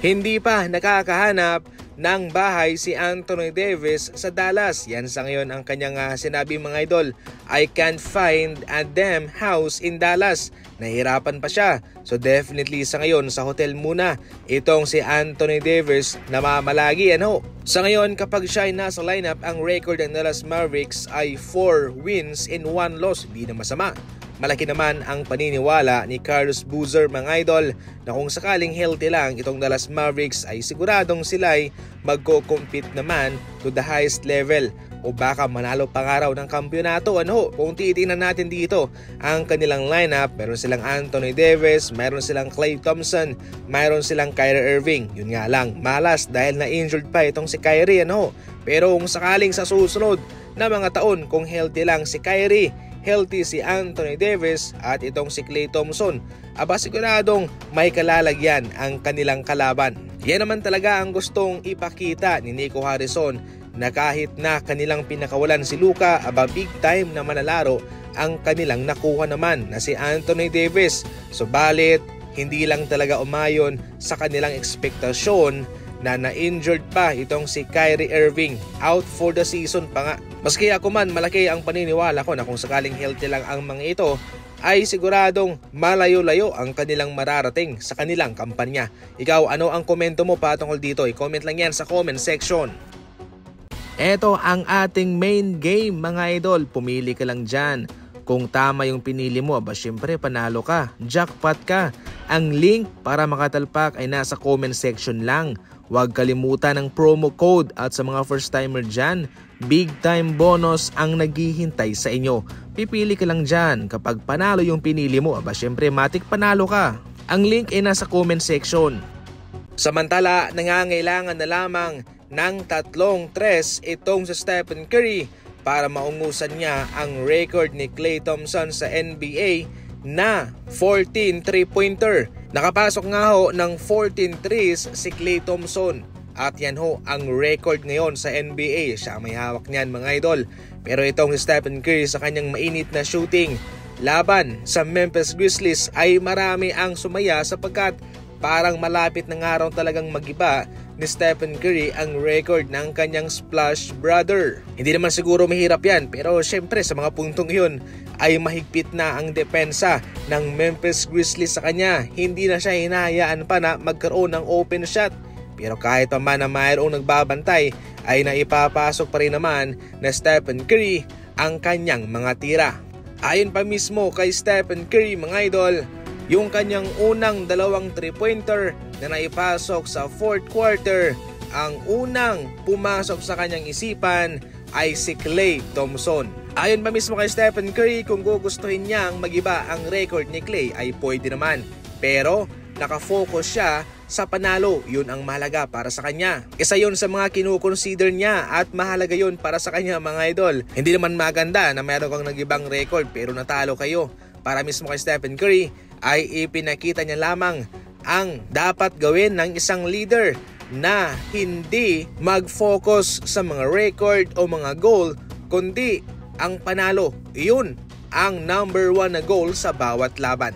Hindi pa nakakahanap ng bahay si Anthony Davis sa Dallas. Yan sa ngayon ang kanyang sinabi mga idol. I can't find a damn house in Dallas. Nahirapan pa siya. So definitely sa ngayon sa hotel muna itong si Anthony Davis na mamalagi. Sa ngayon kapag siya ay nasa lineup, ang record ng Dallas Mavericks ay 4 wins and 1 loss. Hindi na masama. Malaki naman ang paniniwala ni Carlos Boozer mga idol na kung sakaling healthy lang itong Dallas Mavericks ay siguradong sila'y magko-compete naman to the highest level o baka manalo pang araw ng kampyonato. Kung titingnan natin dito ang kanilang lineup, meron silang Anthony Davis, meron silang Klay Thompson, meron silang Kyrie Irving. Yun nga lang, malas dahil na-injured pa itong si Kyrie. Pero kung sakaling sa susunod na mga taon kung healthy lang si Kyrie, healthy si Anthony Davis at itong si Klay Thompson, aba siguradong may kalalagyan ang kanilang kalaban. Yan naman talaga ang gustong ipakita ni Nico Harrison na kahit na kanilang pinakawalan si Luka, aba big time na manlalaro ang kanilang nakuha naman na si Anthony Davis. Subalit hindi lang talaga umayon sa kanilang ekspektasyon na na-injured pa itong si Kyrie Irving. Out for the season pa nga. Maski ako man, malaki ang paniniwala ko na kung sakaling healthy lang ang mga ito, ay siguradong malayo-layo ang kanilang mararating sa kanilang kampanya. Ikaw, ano ang komento mo patungkol dito? I-comment lang yan sa comment section. Eto ang ating main game mga idol. Pumili ka lang dyan. Kung tama yung pinili mo, aba syempre panalo ka. Jackpot ka. Ang link para makatalpak ay nasa comment section lang. Huwag kalimutan ang promo code at sa mga first timer dyan, big time bonus ang naghihintay sa inyo. Pipili ka lang dyan. Kapag panalo yung pinili mo, aba syempre matik panalo ka. Ang link ay nasa comment section. Samantala, nangangailangan na lamang ng 3-3 itong sa Stephen Curry para maungusan niya ang record ni Klay Thompson sa NBA na 14 3-pointer. Nakapasok nga ho ng 14 threes si Klay Thompson. At yan ho ang record ngayon sa NBA. Siya may hawak niyan mga idol. Pero itong si Stephen Curry sa kanyang mainit na shooting laban sa Memphis Grizzlies ay marami ang sumaya sapagkat parang malapit na nga raw talagang magiba ni Stephen Curry ang record ng kanyang Splash Brother. Hindi naman siguro mahirap yan, pero syempre sa mga puntong yun ay mahigpit na ang depensa ng Memphis Grizzlies sa kanya. Hindi na siya hinahayaan pa na magkaroon ng open shot. Pero kahit pa man na mayroong nagbabantay ay naipapasok pa rin naman na Stephen Curry ang kanyang mga tira. Ayon pa mismo kay Stephen Curry mga idol, yung kanyang unang 2 3-pointer na naipasok sa 4th quarter, ang unang pumasok sa kanyang isipan ay si Klay Thompson. Ayon pa mismo kay Stephen Curry, kung gugustuhin niyang magiba ang record ni Klay ay pwede naman. Pero nakafocus siya sa panalo, yun ang mahalaga para sa kanya. Isa yun sa mga kinukonsider niya at mahalaga yun para sa kanya mga idol. Hindi naman maganda na meron kang nagibang record pero natalo kayo. Para mismo kay Stephen Curry ay ipinakita niya lamang ang dapat gawin ng isang leader na hindi mag-focus sa mga record o mga goal, kundi ang panalo. Iyon ang number 1 na goal sa bawat laban.